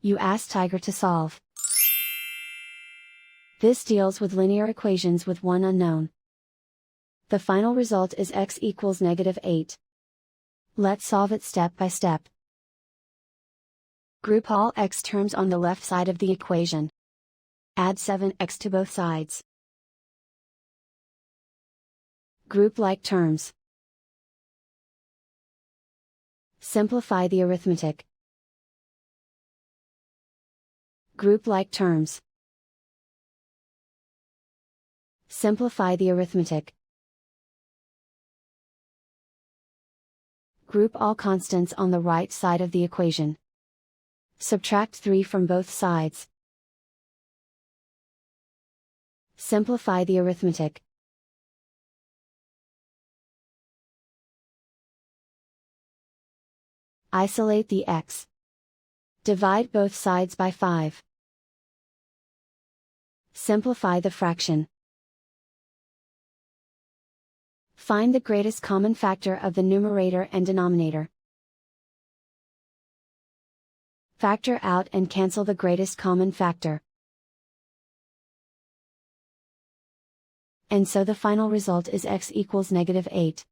You ask Tiger to solve. This deals with linear equations with one unknown. The final result is x equals -8. Let's solve it step by step. Group all x terms on the left side of the equation. Add 7x to both sides. Group like terms. Simplify the arithmetic. Group like terms. Simplify the arithmetic. Group all constants on the right side of the equation. Subtract 3 from both sides. Simplify the arithmetic. Isolate the x. Divide both sides by 5. Simplify the fraction. Find the greatest common factor of the numerator and denominator. Factor out and cancel the greatest common factor. And so the final result is x equals -8.